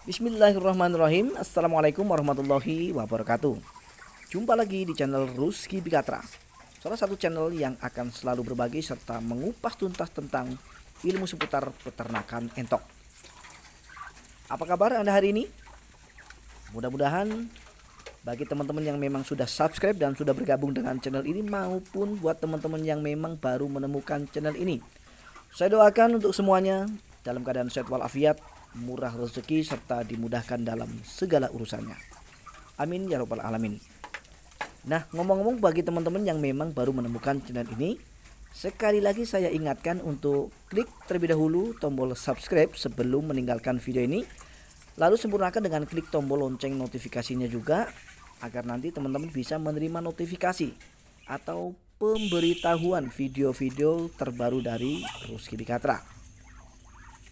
Bismillahirrahmanirrahim. Assalamualaikum warahmatullahi wabarakatuh. Jumpa lagi di channel Rusky Bikatra, salah satu channel yang akan selalu berbagi serta mengupas tuntas tentang ilmu seputar peternakan entok. Apa kabar Anda hari ini? Mudah-mudahan bagi teman-teman yang memang sudah subscribe dan sudah bergabung dengan channel ini, maupun buat teman-teman yang memang baru menemukan channel ini, saya doakan untuk semuanya dalam keadaan sehat walafiat, murah rezeki, serta dimudahkan dalam segala urusannya. Amin ya robbal alamin. Nah, ngomong-ngomong, bagi teman-teman yang memang baru menemukan channel ini, sekali lagi saya ingatkan untuk klik terlebih dahulu tombol subscribe sebelum meninggalkan video ini. Lalu sempurnakan dengan klik tombol lonceng notifikasinya juga, agar nanti teman-teman bisa menerima notifikasi atau pemberitahuan video-video terbaru dari Rusky Bikatra.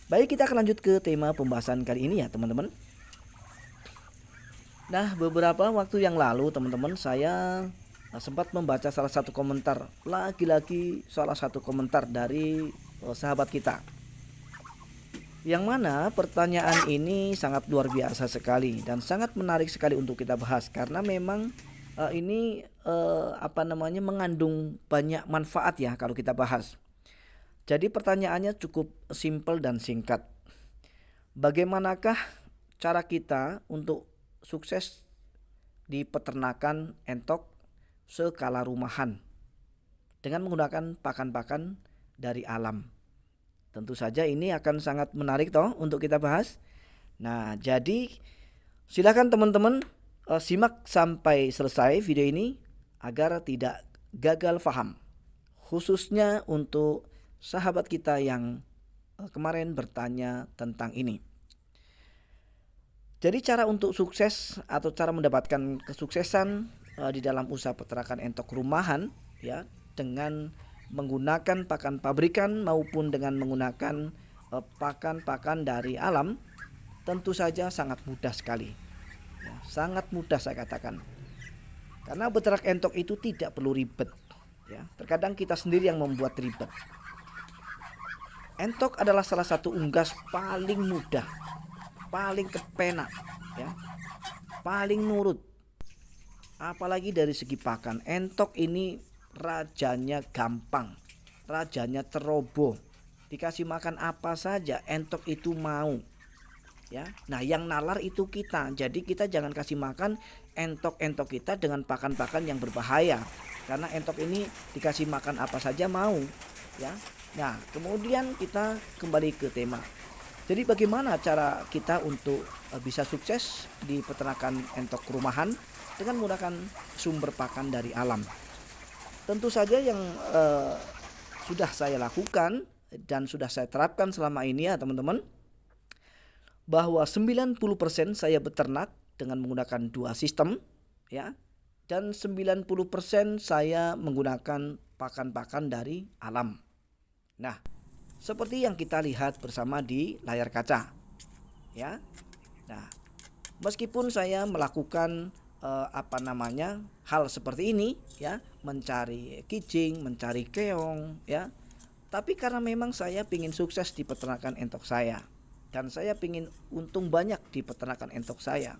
Baik, kita akan lanjut ke tema pembahasan kali ini ya teman-teman. Nah, beberapa waktu yang lalu teman-teman, saya sempat membaca salah satu komentar, lagi-lagi salah satu komentar dari sahabat kita, yang mana pertanyaan ini sangat luar biasa sekali dan sangat menarik sekali untuk kita bahas, karena memang ini mengandung banyak manfaat ya kalau kita bahas. Jadi pertanyaannya cukup simpel dan singkat. Bagaimanakah cara kita untuk sukses di peternakan entok skala rumahan dengan menggunakan pakan-pakan dari alam? Tentu saja ini akan sangat menarik toh untuk kita bahas. Nah, jadi silakan teman-teman simak sampai selesai video ini agar tidak gagal paham, khususnya untuk sahabat kita yang kemarin bertanya tentang ini. Jadi cara untuk sukses atau cara mendapatkan kesuksesan di dalam usaha peternakan entok rumahan ya, dengan menggunakan pakan pabrikan maupun dengan menggunakan pakan-pakan dari alam, tentu saja sangat mudah sekali ya, sangat mudah saya katakan. Karena beternak entok itu tidak perlu ribet ya. Terkadang kita sendiri yang membuat ribet. Entok adalah salah satu unggas paling mudah, paling kepenak ya, paling nurut. Apalagi dari segi pakan, entok ini rajanya gampang, rajanya ceroboh. Dikasih makan apa saja entok itu mau ya. Nah, yang nalar itu kita. Jadi kita jangan kasih makan entok-entok kita dengan pakan-pakan yang berbahaya, karena entok ini dikasih makan apa saja mau ya. Nah, kemudian kita kembali ke tema. Jadi bagaimana cara kita untuk bisa sukses di peternakan entok rumahan dengan menggunakan sumber pakan dari alam? Tentu saja yang sudah saya lakukan dan sudah saya terapkan selama ini ya teman-teman, bahwa 90% saya beternak dengan menggunakan dua sistem ya, dan 90% saya menggunakan pakan-pakan dari alam. Nah, seperti yang kita lihat bersama di layar kaca ya. Nah, meskipun saya melakukan hal seperti ini ya, mencari kijing, mencari keong ya, tapi karena memang saya ingin sukses di peternakan entok saya, dan saya ingin untung banyak di peternakan entok saya,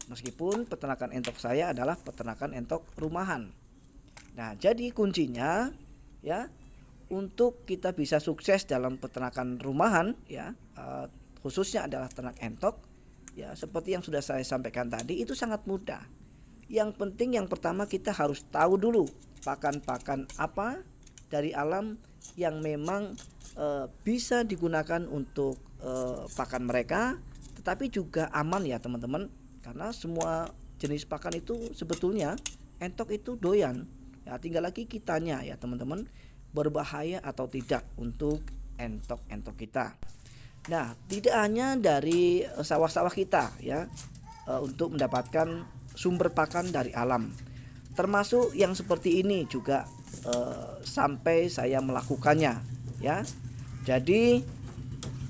meskipun peternakan entok saya adalah peternakan entok rumahan. Nah, jadi kuncinya ya, untuk kita bisa sukses dalam peternakan rumahan ya, khususnya adalah ternak entok ya, seperti yang sudah saya sampaikan tadi, itu sangat mudah. Yang penting yang pertama, kita harus tahu dulu pakan-pakan apa dari alam yang memang bisa digunakan untuk pakan mereka, tetapi juga aman ya teman-teman, karena semua jenis pakan itu sebetulnya entok itu doyan ya, tinggal lagi kitanya ya teman-teman, berbahaya atau tidak untuk entok-entok kita. Nah, tidak hanya dari sawah-sawah kita ya, untuk mendapatkan sumber pakan dari alam, termasuk yang seperti ini juga sampai saya melakukannya ya. Jadi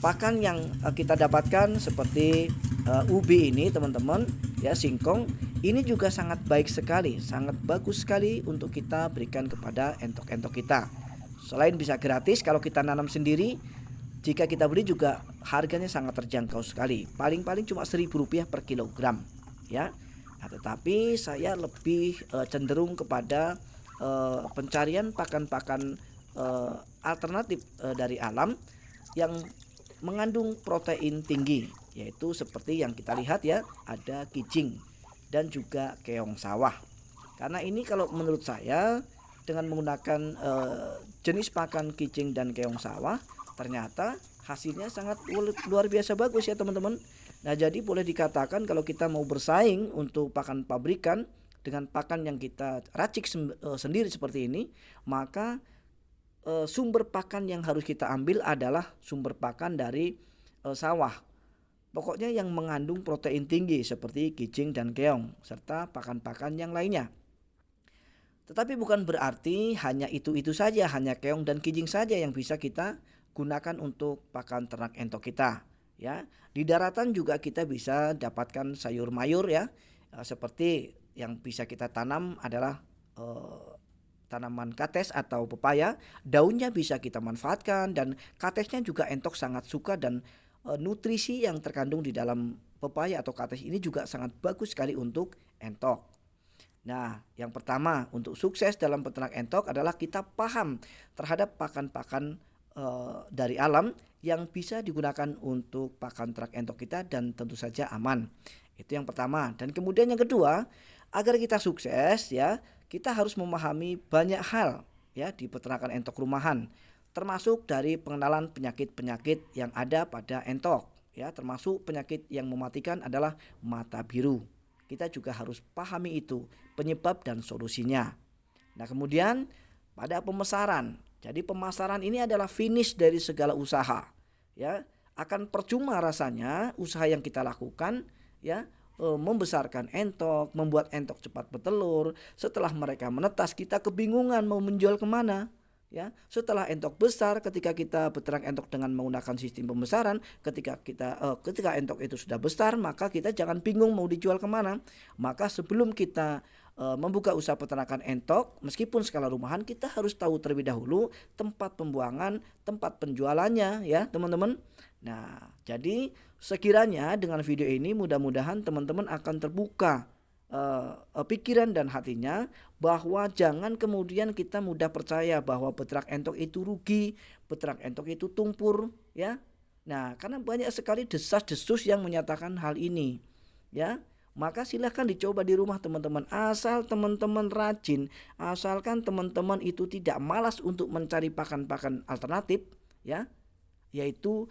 pakan yang kita dapatkan seperti ubi ini teman-teman ya, singkong ini juga sangat baik sekali, sangat bagus sekali untuk kita berikan kepada entok-entok kita. Selain bisa gratis kalau kita nanam sendiri, jika kita beli juga harganya sangat terjangkau sekali, paling-paling cuma Rp1.000 per kilogram ya. Nah, tetapi saya lebih cenderung kepada pencarian pakan-pakan alternatif dari alam yang mengandung protein tinggi, yaitu seperti yang kita lihat ya, ada kijing dan juga keong sawah. Karena ini kalau menurut saya dengan menggunakan jenis pakan kijing dan keong sawah, ternyata hasilnya sangat luar biasa bagus ya teman-teman. Nah, jadi boleh dikatakan kalau kita mau bersaing untuk pakan pabrikan dengan pakan yang kita racik sendiri seperti ini, maka sumber pakan yang harus kita ambil adalah sumber pakan dari sawah. Pokoknya yang mengandung protein tinggi seperti kijing dan keong serta pakan-pakan yang lainnya. Tetapi bukan berarti hanya itu saja, hanya keong dan kijing saja yang bisa kita gunakan untuk pakan ternak entok kita ya. Di daratan juga kita bisa dapatkan sayur mayur ya, seperti yang bisa kita tanam adalah tanaman kates atau pepaya. Daunnya bisa kita manfaatkan dan katesnya juga entok sangat suka, dan nutrisi yang terkandung di dalam pepaya atau kates ini juga sangat bagus sekali untuk entok. Nah, yang pertama untuk sukses dalam peternak entok adalah kita paham terhadap pakan-pakan dari alam yang bisa digunakan untuk pakan ternak entok kita dan tentu saja aman. Itu yang pertama. Dan kemudian yang kedua, agar kita sukses ya, kita harus memahami banyak hal ya di peternakan entok rumahan, termasuk dari pengenalan penyakit-penyakit yang ada pada entok ya, termasuk penyakit yang mematikan adalah mata biru. Kita juga harus pahami itu, penyebab dan solusinya. Nah, kemudian pada pemasaran. Jadi pemasaran ini adalah finish dari segala usaha ya. Akan percuma rasanya usaha yang kita lakukan ya, membesarkan entok, membuat entok cepat bertelur. Setelah mereka menetas kita kebingungan mau menjual kemana ya. Setelah entok besar, ketika kita beternak entok dengan menggunakan sistem pembesaran, ketika entok itu sudah besar, maka kita jangan bingung mau dijual kemana. Maka sebelum kita membuka usaha peternakan entok, meskipun skala rumahan, kita harus tahu terlebih dahulu tempat pembuangan, tempat penjualannya ya teman-teman. Nah, jadi sekiranya dengan video ini mudah-mudahan teman-teman akan terbuka pikiran dan hatinya, bahwa jangan kemudian kita mudah percaya bahwa peternak entok itu rugi, peternak entok itu tumpur ya. Nah, karena banyak sekali desas-desus yang menyatakan hal ini ya. Maka silahkan dicoba di rumah teman-teman, asal teman-teman rajin, asalkan teman-teman itu tidak malas untuk mencari pakan-pakan alternatif ya, yaitu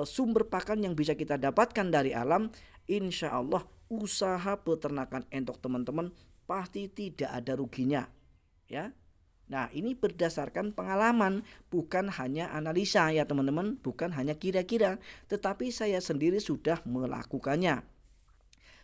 sumber pakan yang bisa kita dapatkan dari alam. Insya Allah usaha peternakan entok teman-teman pasti tidak ada ruginya ya. Nah, ini berdasarkan pengalaman, bukan hanya analisa ya teman-teman, bukan hanya kira-kira, tetapi saya sendiri sudah melakukannya.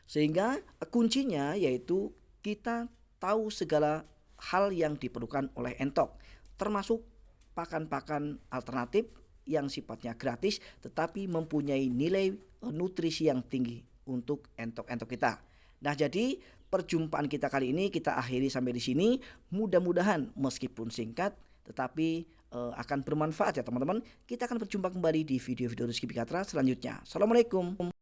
Sehingga kuncinya yaitu kita tahu segala hal yang diperlukan oleh entok, termasuk pakan-pakan alternatif yang sifatnya gratis tetapi mempunyai nilai nutrisi yang tinggi untuk entok-entok kita. Nah, jadi perjumpaan kita kali ini kita akhiri sampai di sini. Mudah-mudahan meskipun singkat tetapi akan bermanfaat ya teman-teman. Kita akan berjumpa kembali di video-video Rizky Pikatra selanjutnya. Assalamualaikum.